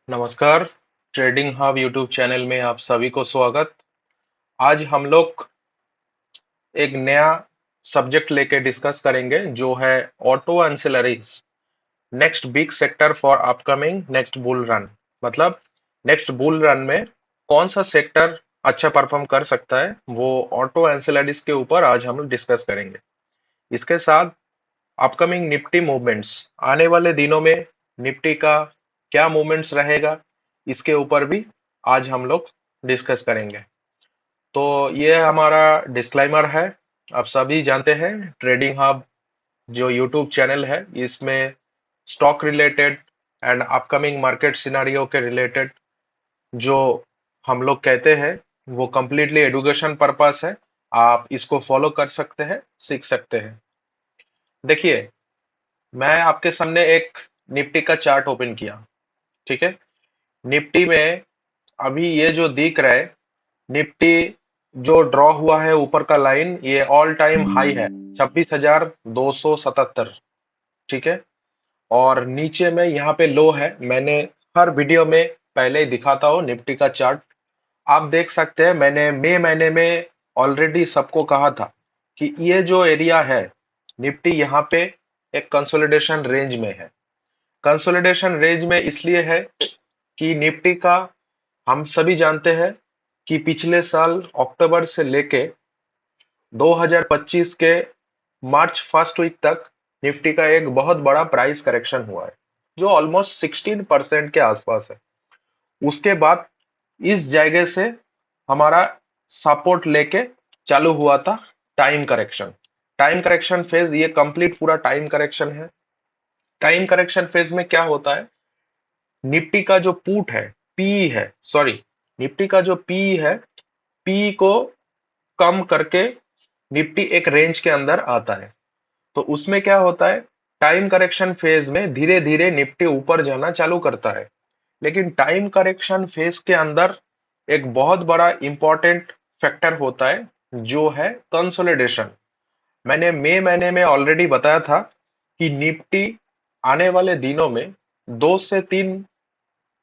नमस्कार। Trading hub YouTube channel में आप सभी को स्वागत। आज हम लोग एक नया सब्जेक्ट लेके डिस्कस करेंगे जो है auto ancillaries, next big sector for upcoming next bull run. मतलब नेक्स्ट बुल रन में कौन सा सेक्टर अच्छा परफॉर्म कर सकता है, वो ऑटो एंसिलरीज के ऊपर आज हम लोग डिस्कस करेंगे। इसके साथ अपकमिंग निफ्टी मूवमेंट्स, आने वाले दिनों में निफ्टी का क्या मूवमेंट्स रहेगा, इसके ऊपर भी आज हम लोग डिस्कस करेंगे। तो ये हमारा डिस्क्लेमर है। आप सभी जानते हैं ट्रेडिंग हब जो यूट्यूब चैनल है, इसमें stock related and upcoming market scenario के रिलेटेड जो हम लोग कहते हैं वो कंप्लीटली एजुकेशन पर्पस है। आप इसको फॉलो कर सकते हैं, सीख सकते हैं। देखिए, मैं आपके सामने एक निफ्टी का चार्ट ओपन किया। ठीक है। निफ्टी में अभी ये जो दिख रहा है, निफ्टी जो ड्रॉ हुआ है ऊपर का लाइन, ये ऑल टाइम हाई है 26,277। ठीक है। और नीचे में यहाँ पे लो है। मैंने हर वीडियो में पहले ही दिखाता हूँ निफ्टी का चार्ट। आप देख सकते हैं, मैंने मई महीने में ऑलरेडी सबको कहा था कि ये जो एरिया है, निफ्टी यहाँ पे एक कंसोलिडेशन रेंज में है। कंसोलिडेशन रेंज में इसलिए है कि निफ्टी का, हम सभी जानते हैं कि पिछले साल अक्टूबर से लेके 2025 के मार्च फर्स्ट वीक तक निफ्टी का एक बहुत बड़ा प्राइस करेक्शन हुआ है, जो ऑलमोस्ट 16% के आसपास है। उसके बाद इस जगह से हमारा सपोर्ट लेके चालू हुआ था time correction. Time correction phase, ये कंप्लीट पूरा टाइम करेक्शन है। टाइम करेक्शन फेज में क्या होता है, निफ्टी का जो पुट है, पी है, सॉरी, निफ्टी का जो पी है, पी को कम करके निफ्टी एक रेंज के अंदर आता है। तो उसमें क्या होता है, टाइम करेक्शन फेज में धीरे धीरे निफ्टी ऊपर जाना चालू करता है। लेकिन टाइम करेक्शन फेज के अंदर एक बहुत बड़ा इंपॉर्टेंट फैक्टर होता है जो है कंसोलिडेशन। मैंने मई महीने में ऑलरेडी बताया था कि निफ्टी आने वाले दिनों में 2 से 3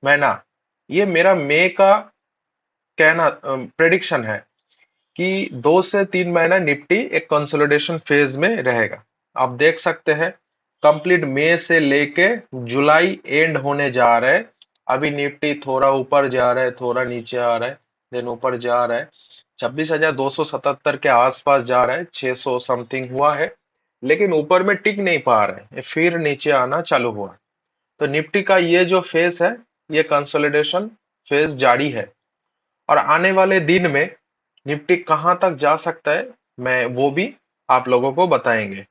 महीना, ये मेरा मई का कहना प्रेडिक्शन है कि 2 से 3 महीना निफ्टी एक कंसोलिडेशन फेज में रहेगा। आप देख सकते हैं, कंप्लीट मई से लेके जुलाई एंड होने जा रहा है। अभी निफ्टी थोड़ा ऊपर जा रहा है, थोड़ा नीचे आ रहा है, देन ऊपर जा रहा है। 26,277 के आसपास जा रहा है, 600 समथिंग हुआ है, लेकिन ऊपर में टिक नहीं पा रहा है, ये फिर नीचे आना चालू हुआ। तो निफ्टी का ये जो फेज है, ये कंसोलिडेशन फेज जारी है। और आने वाले दिन में निफ्टी कहां तक जा सकता है, मैं वो भी आप लोगों को बताएंगे।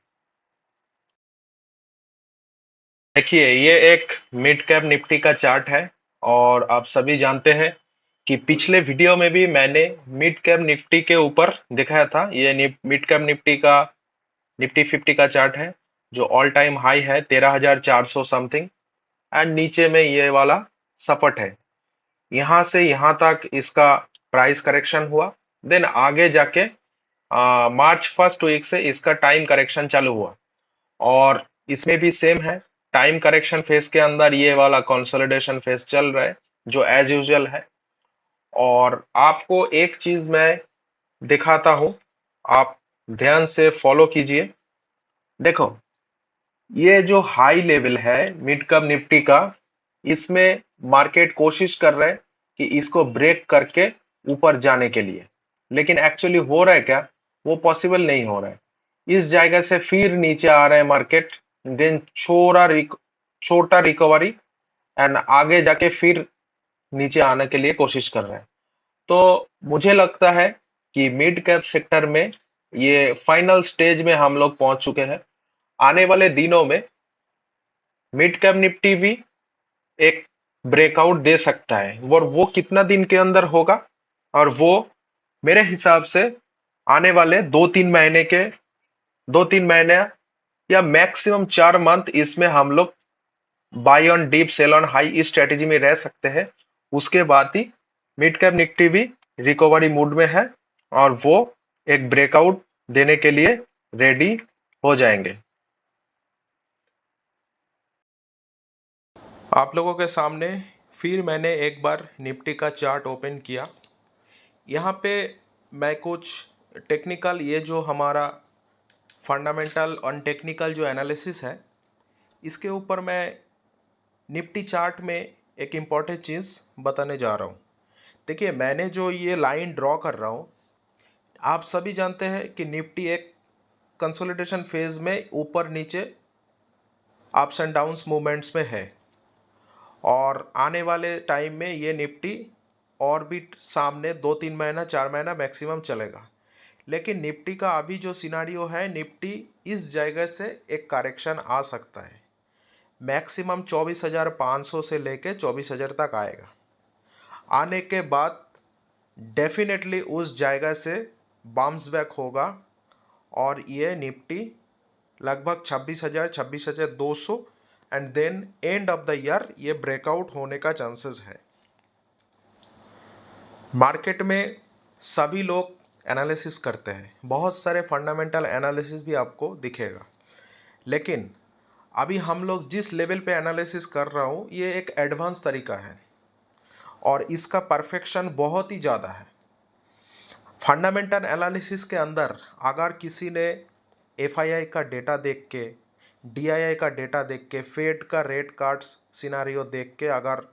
देखिए, ये एक मिड कैप निफ्टी का चार्ट है। और आप सभी जानते हैं कि पिछले वीडियो में भी मैंने मिड कैप निफ्टी के ऊपर दिखाया था। ये मिड कैप निफ्टी का निफ्टी 50 का चार्ट है, जो ऑल टाइम हाई है 13,400 समथिंग, एंड नीचे में ये वाला सपोर्ट है। यहाँ से यहाँ तक इसका प्राइस करेक्शन हुआ। देन आगे जाके मार्च फर्स्ट वीक से इसका टाइम करेक्शन चालू हुआ। और इसमें भी सेम है, टाइम करेक्शन फेज के अंदर ये वाला कंसोलिडेशन फेज चल रहा है, जो एज यूजुअल है। और आपको एक चीज मैं दिखाता हूँ, आप ध्यान से फॉलो कीजिए। देखो, ये जो हाई लेवल है मिड कैप निफ्टी का, इसमें मार्केट कोशिश कर रहा है कि इसको ब्रेक करके ऊपर जाने के लिए। लेकिन एक्चुअली हो रहा है क्या, वो पॉसिबल नहीं हो रहा है। इस जगह से फिर नीचे आ रहा है मार्केट, देन छोटा रिकवरी, एंड आगे जाके फिर नीचे आने के लिए कोशिश कर रहा है। तो मुझे लगता है कि मिड कैप सेक्टर में ये फाइनल स्टेज में हम लोग पहुंच चुके हैं। आने वाले दिनों में मिड कैप निफ्टी भी एक ब्रेकआउट दे सकता है, और वो कितना दिन के अंदर होगा, और वो मेरे हिसाब से आने वाले 2-3 महीने या मैक्सिमम 4 मंथ, इसमें हम लोग buy on dip sell on high इस स्ट्रेटेजी में रह सकते हैं। उसके बाद ही मिड कैप निफ्टी भी रिकवरी मूड में है, और वो एक ब्रेकआउट देने के लिए रेडी हो जाएंगे। आप लोगों के सामने फिर मैंने एक बार निफ्टी का चार्ट ओपन किया। यहाँ पे मैं कुछ टेक्निकल, ये जो हमारा फंडामेंटल और टेक्निकल जो एनालिसिस है, इसके ऊपर मैं निफ्टी चार्ट में एक इम्पॉर्टेंट चीज़ बताने जा रहा हूँ। देखिए, मैंने जो ये लाइन ड्रॉ कर रहा हूँ, आप सभी जानते हैं कि निफ्टी एक कंसोलिडेशन फेज में ऊपर नीचे अप्स एंड डाउन्स मूवमेंट्स में है, और आने वाले टाइम में ये निफ्टी और भी सामने 2-3 महीना 4 महीना मैक्सिमम चलेगा। लेकिन निफ्टी का अभी जो सिनारियो है, निफ्टी इस जगह से एक करेक्शन आ सकता है। मैक्सिमम 24,500 से लेके 24,000 तक आएगा। आने के बाद डेफिनेटली उस जगह से बाउंस बैक होगा, और ये निफ्टी लगभग 26,000 26,200 and then end of the year ये ब्रेकआउट होने का चांसेस है। मार्केट में सभी लोग एनालिसिस करते हैं, बहुत सारे फंडामेंटल एनालिसिस भी आपको दिखेगा, लेकिन अभी हम लोग जिस लेवल पे एनालिसिस कर रहा हूँ, ये एक एडवांस तरीका है और इसका परफेक्शन बहुत ही ज़्यादा है। फंडामेंटल एनालिसिस के अंदर अगर किसी ने एफआईआई का डेटा देख के, डीआईआई का डेटा देख के, फेड का रेट कार्ड्स सिनारियो देख के अगर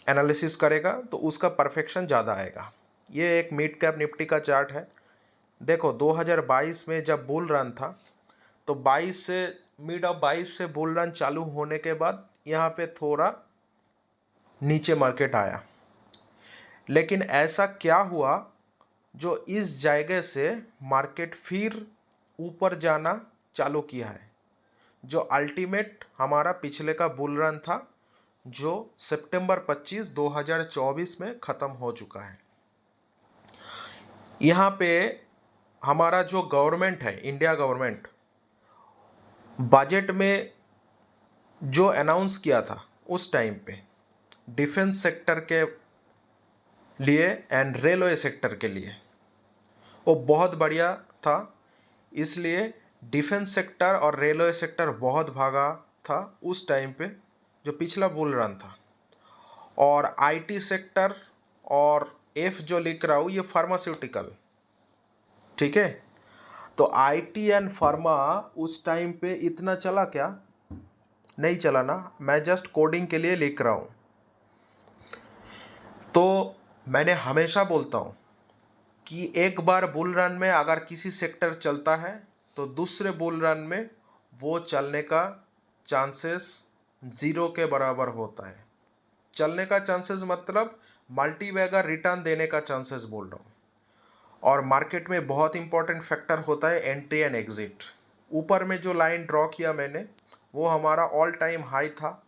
एनालिसिस करेगा तो उसका परफेक्शन ज़्यादा आएगा। ये एक मिड कैप निफ्टी का चार्ट है। देखो, 2022 में जब बुल रन था, तो 22 से मिड ऑफ 22 से बुल रन चालू होने के बाद यहाँ पे थोड़ा नीचे मार्केट आया, लेकिन ऐसा क्या हुआ जो इस जगह से मार्केट फिर ऊपर जाना चालू किया है, जो अल्टीमेट हमारा पिछले का बुल रन था, जो सितंबर 25 2024 में ख़त्म हो चुका है। यहाँ पे हमारा जो गवर्नमेंट है, इंडिया गवर्नमेंट, बजट में जो अनाउंस किया था उस टाइम पे डिफेंस सेक्टर के लिए एंड रेलवे सेक्टर के लिए, वो बहुत बढ़िया था। इसलिए डिफेंस सेक्टर और रेलवे सेक्टर बहुत भागा था उस टाइम पे, जो पिछला बुल रन था। और आईटी सेक्टर और एफ जो लिख रहा हूँ, ये फार्मास्यूटिकल, ठीक है। तो आईटी एंड फार्मा उस टाइम पे इतना चला क्या? नहीं चला ना, मैं जस्ट कोडिंग के लिए लिख रहा हूँ। तो मैंने हमेशा बोलता हूँ कि एक बार बुल रन में अगर किसी सेक्टर चलता है, तो दूसरे बुल रन में वो चलने का चांसेस ज़ीरो के बराबर होता है। चलने का चांसेस मतलब मल्टीबैगर रिटर्न देने का चांसेस बोल रहा हूँ। और मार्केट में बहुत इंपॉर्टेंट फैक्टर होता है एंट्री एंड एग्जिट। ऊपर में जो लाइन ड्रॉ किया मैंने, वो हमारा ऑल टाइम हाई था।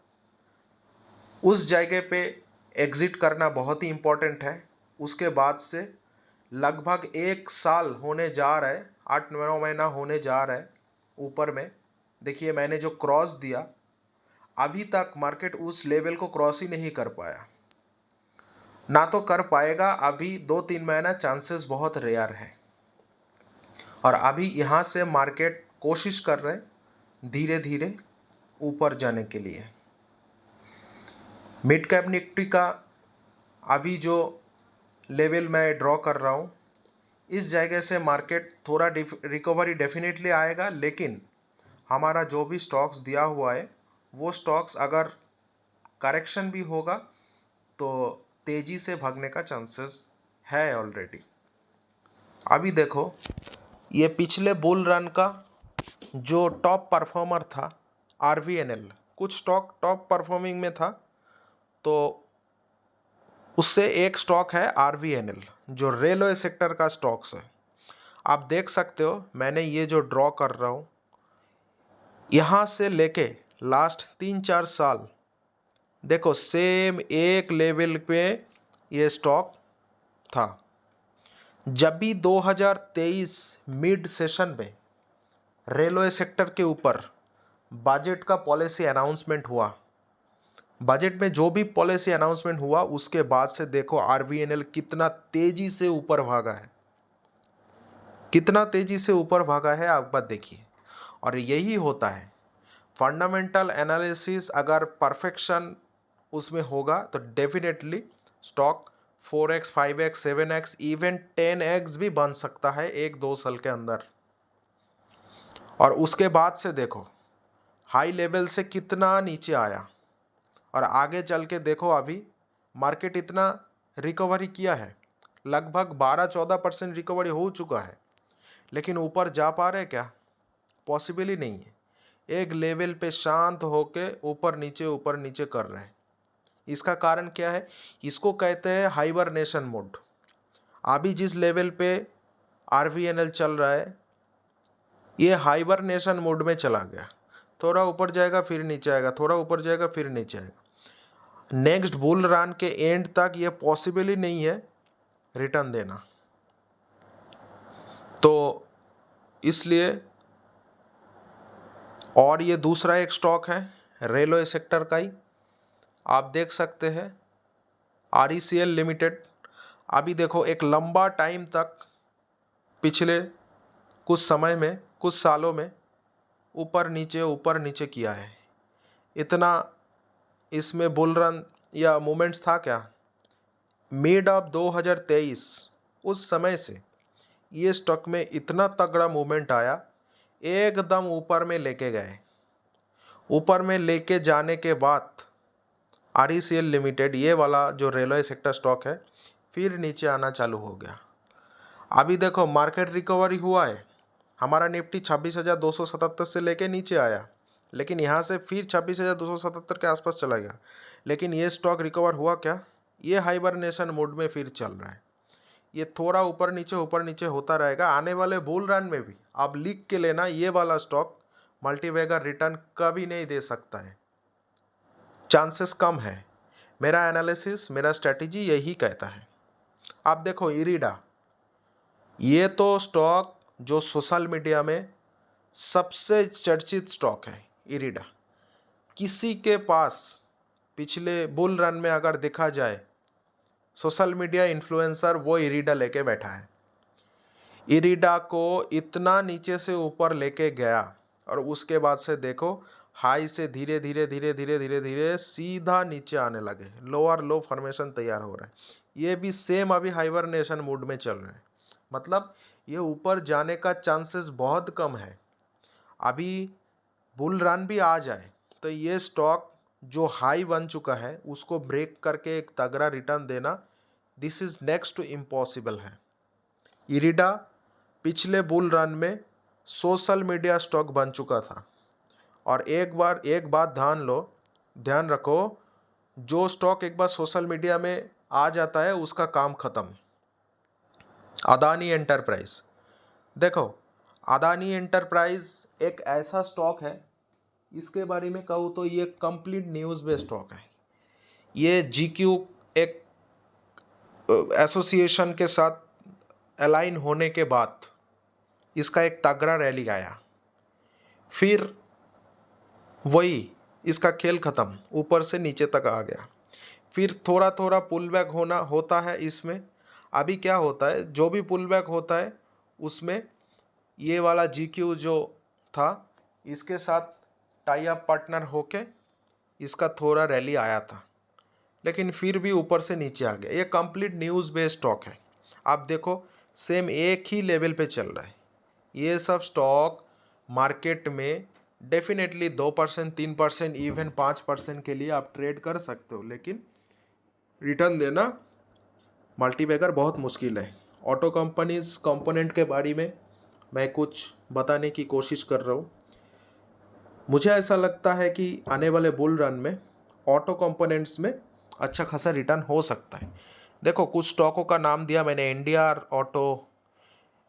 उस जगह पे एग्जिट करना बहुत ही इंपॉर्टेंट है। उसके बाद से लगभग 1 साल होने जा रहा है, 8-9 महीना होने जा रहा है ऊपर में। देखिए, मैंने जो क्रॉस दिया, अभी तक मार्केट उस लेवल को क्रॉस ही नहीं कर पाया, ना तो कर पाएगा। अभी 2-3 महीना चांसेस बहुत रेयर है, और अभी यहाँ से मार्केट कोशिश कर रहे हैं धीरे धीरे ऊपर जाने के लिए। मिड कैप निफ्टी का अभी जो लेवल मैं ड्रॉ कर रहा हूँ, इस जगह से मार्केट थोड़ा रिकवरी डेफिनेटली आएगा, लेकिन हमारा जो भी स्टॉक्स दिया हुआ है, वो स्टॉक्स अगर करेक्शन भी होगा तो तेज़ी से भागने का चांसेस है ऑलरेडी। अभी देखो, ये पिछले बुल रन का जो टॉप परफॉर्मर था आरवीएनएल, कुछ स्टॉक टॉप परफॉर्मिंग में था, तो उससे एक स्टॉक है आरवीएनएल, जो रेलवे सेक्टर का स्टॉक्स है। आप देख सकते हो, मैंने ये जो ड्रॉ कर रहा हूँ, यहाँ से लेके लास्ट 3-4 साल देखो सेम एक लेवल पे ये स्टॉक था। जब भी 2023 मिड सेशन में रेलवे सेक्टर के ऊपर बजट का पॉलिसी अनाउंसमेंट हुआ, बजट में जो भी पॉलिसी अनाउंसमेंट हुआ, उसके बाद से देखो आरवीएनएल कितना तेजी से ऊपर भागा है, कितना तेजी से ऊपर भागा है, आप बात देखिए। और यही होता है फंडामेंटल एनालिसिस, अगर परफेक्शन उसमें होगा तो definitely stock 4x 5x 7x even 10x भी बन सकता है 1-2 साल के अंदर। और उसके बाद से देखो हाई लेवल से कितना नीचे आया, और आगे चल के देखो अभी मार्केट इतना रिकवरी किया है, लगभग 12-14% रिकवरी हो चुका है, लेकिन ऊपर जा पा रहे क्या? पॉसिबल ही नहीं है। एक लेवल पे शांत होके ऊपर नीचे कर रहे हैं। इसका कारण क्या है? इसको कहते हैं हाइबरनेशन मोड। अभी जिस लेवल पे आरवीएनएल चल रहा है, ये हाइबरनेशन मोड में चला गया। थोड़ा ऊपर जाएगा फिर नीचे आएगा, थोड़ा ऊपर जाएगा फिर नीचे आएगा। नेक्स्ट बुल रन के एंड तक ये पॉसिबल ही नहीं है रिटर्न देना। तो इसलिए, और ये दूसरा एक स्टॉक है रेलवे सेक्टर का ही, आप देख सकते हैं आरईसीएल लिमिटेड। अभी देखो एक लंबा टाइम तक पिछले कुछ समय में, कुछ सालों में ऊपर नीचे किया है। इतना इसमें बुल रन या मोमेंट्स था क्या? मिड ऑफ 2023 उस समय से ये स्टॉक में इतना तगड़ा मूवमेंट आया, एकदम ऊपर में लेके गए। ऊपर में लेके जाने के बाद आरईसीएल लिमिटेड, ये वाला जो रेलवे सेक्टर स्टॉक है, फिर नीचे आना चालू हो गया। अभी देखो मार्केट रिकवरी हुआ है, हमारा निफ्टी 26,277 से लेके नीचे आया, लेकिन यहाँ से फिर 26,277 के आसपास चला गया। लेकिन ये स्टॉक रिकवर हुआ क्या? ये हाइबरनेशन मोड में फिर चल रहा है। ये थोड़ा ऊपर नीचे होता रहेगा। आने वाले बुल रन में भी आप लिख के लेना, ये वाला स्टॉक मल्टीबैगर रिटर्न कभी नहीं दे सकता है, चांसेस कम है। मेरा एनालिसिस, मेरा स्ट्रेटेजी यही कहता है। आप देखो इरिडा, ये तो स्टॉक जो सोशल मीडिया में सबसे चर्चित स्टॉक है। इरिडा किसी के पास पिछले बुल रन में अगर देखा जाए, सोशल मीडिया इन्फ्लुएंसर वो इरिडा लेके बैठा है। इरिडा को इतना नीचे से ऊपर लेके गया, और उसके बाद से देखो हाई से धीरे धीरे सीधा नीचे आने लगे, लोअर लो फॉर्मेशन तैयार हो रहा है। ये भी सेम अभी हाइबरनेशन मोड में चल रहे हैं, मतलब ये ऊपर जाने का चांसेस बहुत कम है। अभी बुल रन भी आ जाए तो ये स्टॉक जो हाई बन चुका है उसको ब्रेक करके एक तगड़ा रिटर्न देना, this is next to impossible है। इरिडा पिछले बुल रन में सोशल मीडिया स्टॉक बन चुका था। और एक बात ध्यान रखो, जो स्टॉक एक बार सोशल मीडिया में आ जाता है उसका काम खत्म। अदानी एंटरप्राइज, देखो अदानी एंटरप्राइज एक ऐसा स्टॉक है, इसके बारे में कहूँ तो ये कंप्लीट न्यूज़ बेस्ड स्टॉक है। ये जीक्यू एक एसोसिएशन के साथ अलाइन होने के बाद इसका एक तगड़ा रैली आया, फिर वही इसका खेल ख़त्म, ऊपर से नीचे तक आ गया। फिर थोड़ा थोड़ा पुल बैक होता है इसमें। अभी क्या होता है, जो भी पुल बैक होता है उसमें ये वाला जीक्यू जो था इसके साथ टाई अप पार्टनर होके इसका थोड़ा रैली आया था, लेकिन फिर भी ऊपर से नीचे आ गया। ये कंप्लीट न्यूज़ बेस्ड स्टॉक है। आप देखो सेम एक ही लेवल पे चल रहा है। ये सब स्टॉक मार्केट में डेफिनेटली 2%, 3%, इवन 5% के लिए आप ट्रेड कर सकते हो, लेकिन रिटर्न देना मल्टीबैगर बहुत मुश्किल है। ऑटो कंपनीज कंपोनेंट के बारे में मैं कुछ बताने की कोशिश कर रहा हूँ। मुझे ऐसा लगता है कि आने वाले बुल रन में ऑटो कंपोनेंट्स में अच्छा खासा रिटर्न हो सकता है। देखो कुछ स्टॉकों का नाम दिया मैंने, NDR Auto,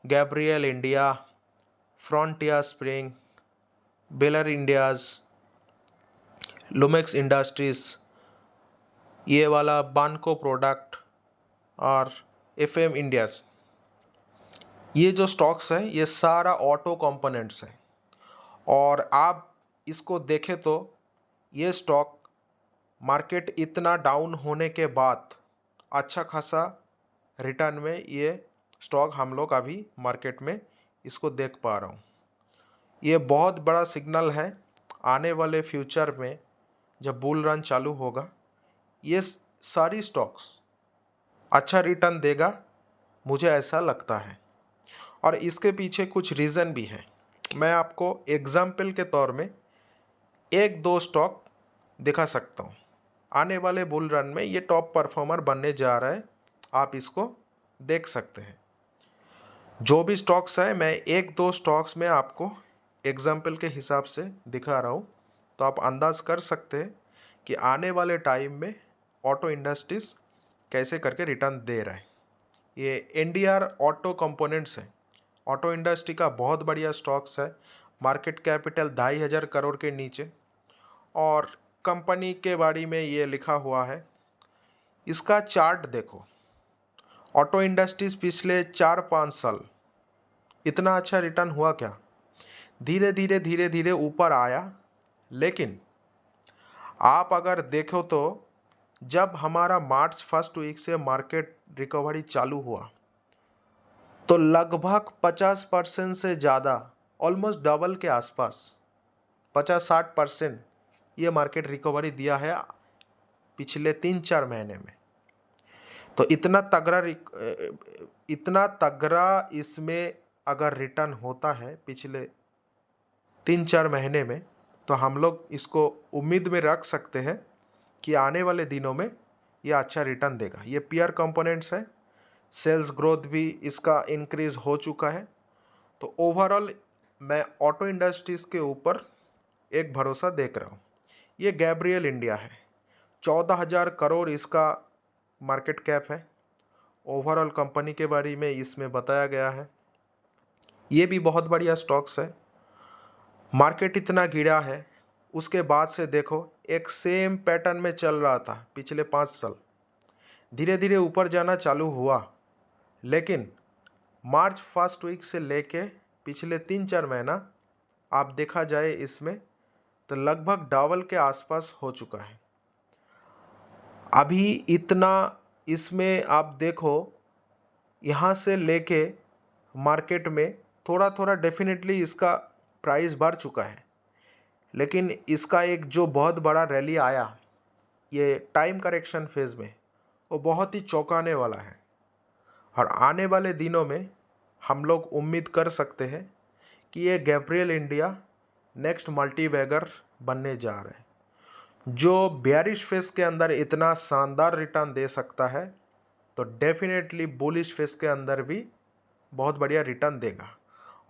Gabriel India, Frontier Spring, Bellar Indias, Lumax Industries, ये वाला बानको प्रोडक्ट और एफएम इंडियाज। ये जो स्टॉक्स हैं ये सारा ऑटो कंपोनेंट्स हैं। और आप इसको देखें तो ये स्टॉक मार्केट इतना डाउन होने के बाद अच्छा खासा रिटर्न में ये स्टॉक हम लोग अभी मार्केट में इसको देख पा रहा हूँ। ये बहुत बड़ा सिग्नल है आने वाले फ्यूचर में जब बुल रन चालू होगा, ये सारी स्टॉक्स अच्छा रिटर्न देगा, मुझे ऐसा लगता है। और इसके पीछे कुछ रीज़न भी है। मैं आपको एग्जाम्पल के तौर में एक दो स्टॉक दिखा सकता हूँ। आने वाले बुल रन में ये टॉप परफॉर्मर बनने जा रहा है, आप इसको देख सकते हैं। जो भी स्टॉक्स है मैं एक दो स्टॉक्स में आपको एग्जाम्पल के हिसाब से दिखा रहा हूँ, तो आप अंदाज़ कर सकते हैं कि आने वाले टाइम में ऑटो इंडस्ट्रीज़ कैसे करके रिटर्न दे रहा है। ये एनडीआर ऑटो कंपोनेंट्स है, ऑटो इंडस्ट्री का बहुत बढ़िया स्टॉक्स है। मार्केट कैपिटल 2,500 करोड़ के नीचे, और कंपनी के बारे में ये लिखा हुआ है। इसका चार्ट देखो, ऑटो इंडस्ट्रीज़ पिछले 4-5 साल इतना अच्छा रिटर्न हुआ क्या? धीरे धीरे धीरे धीरे ऊपर आया, लेकिन आप अगर देखो तो जब हमारा मार्च फर्स्ट वीक से मार्केट रिकवरी चालू हुआ तो लगभग 50% से ज़्यादा, ऑलमोस्ट डबल के आसपास 50-60% ये मार्केट रिकवरी दिया है पिछले 3-4 महीने में। तो इतना तगड़ा इसमें अगर रिटर्न होता है पिछले 3-4 महीने में, तो हम लोग इसको उम्मीद में रख सकते हैं कि आने वाले दिनों में ये अच्छा रिटर्न देगा। ये पीयर कंपोनेंट्स है, सेल्स ग्रोथ भी इसका इंक्रीज हो चुका है। तो ओवरऑल मैं ऑटो इंडस्ट्रीज़ के ऊपर एक भरोसा देख रहा हूँ। ये गैब्रियल इंडिया है, 14,000 करोड़ इसका मार्केट कैप है। ओवरऑल कंपनी के बारे में इसमें बताया गया है। ये भी बहुत बढ़िया स्टॉक्स है। मार्केट इतना गिरा है, उसके बाद से देखो एक सेम पैटर्न में चल रहा था पिछले 5 साल। धीरे धीरे ऊपर जाना चालू हुआ, लेकिन मार्च फर्स्ट वीक से लेके पिछले 3-4 महीना आप देखा जाए इसमें, तो लगभग डबल के आसपास हो चुका है। अभी इतना इसमें आप देखो, यहाँ से लेके मार्केट में थोड़ा थोड़ा डेफिनेटली इसका प्राइस बढ़ चुका है, लेकिन इसका एक जो बहुत बड़ा रैली आया ये टाइम करेक्शन फेज़ में, वो बहुत ही चौंकाने वाला है। और आने वाले दिनों में हम लोग उम्मीद कर सकते हैं कि ये गैब्रियल इंडिया नेक्स्ट मल्टीबैगर बनने जा रहे हैं। जो बेयरिश फेस के अंदर इतना शानदार रिटर्न दे सकता है, तो डेफिनेटली बुलिश फेस के अंदर भी बहुत बढ़िया रिटर्न देगा।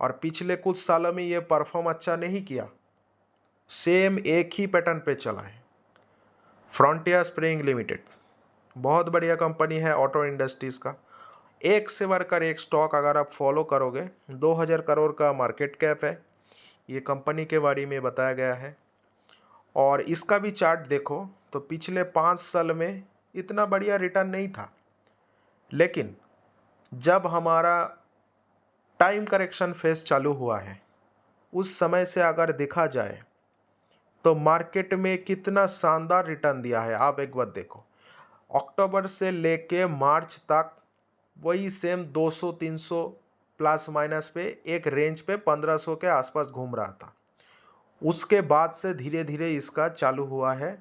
और पिछले कुछ सालों में ये परफॉर्म अच्छा नहीं किया, सेम एक ही पैटर्न पे चला है। फ्रंटियर स्प्रिंग लिमिटेड बहुत बढ़िया कंपनी है ऑटो इंडस्ट्रीज़ का। एक से बढ़कर एक स्टॉक अगर आप फॉलो करोगे, 2,000 करोड़ का मार्केट कैप है। ये कंपनी के बारे में बताया गया है। और इसका भी चार्ट देखो तो पिछले 5 साल में इतना बढ़िया रिटर्न नहीं था, लेकिन जब हमारा टाइम करेक्शन फेज चालू हुआ है, उस समय से अगर देखा जाए तो मार्केट में कितना शानदार रिटर्न दिया है। आप एक बार देखो, अक्टूबर से लेके मार्च तक वही सेम 200-300 प्लस माइनस पे एक रेंज पे 1,500 के आसपास घूम रहा था। उसके बाद से धीरे धीरे इसका चालू हुआ है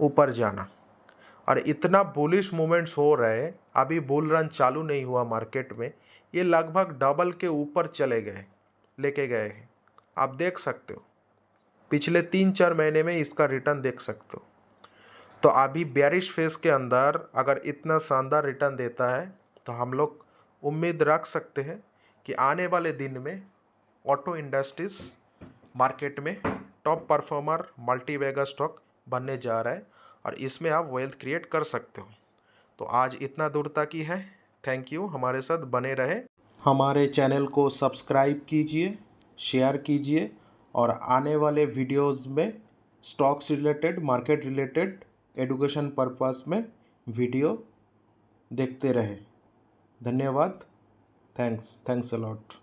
ऊपर जाना, और इतना बुलिश मूवमेंट्स हो रहे हैं। अभी बुल रन चालू नहीं हुआ मार्केट में, ये लगभग डबल के ऊपर चले गए, लेके गए हैं। आप देख सकते हो पिछले 3-4 महीने में इसका रिटर्न देख सकते हो। तो अभी बेयरिश फेज के अंदर अगर इतना शानदार रिटर्न देता है, तो हम लोग उम्मीद रख सकते हैं कि आने वाले दिन में ऑटो इंडस्ट्रीज़ मार्केट में टॉप परफॉर्मर मल्टीबैगर स्टॉक बनने जा रहा है, और इसमें आप वेल्थ क्रिएट कर सकते हो। तो आज इतना दूर तक ही है। थैंक यू, हमारे साथ बने रहे। हमारे चैनल को सब्सक्राइब कीजिए, शेयर कीजिए, और आने वाले वीडियोस में stocks related, market related, education purpose में वीडियो देखते रहे। धन्यवाद। Thanks a lot.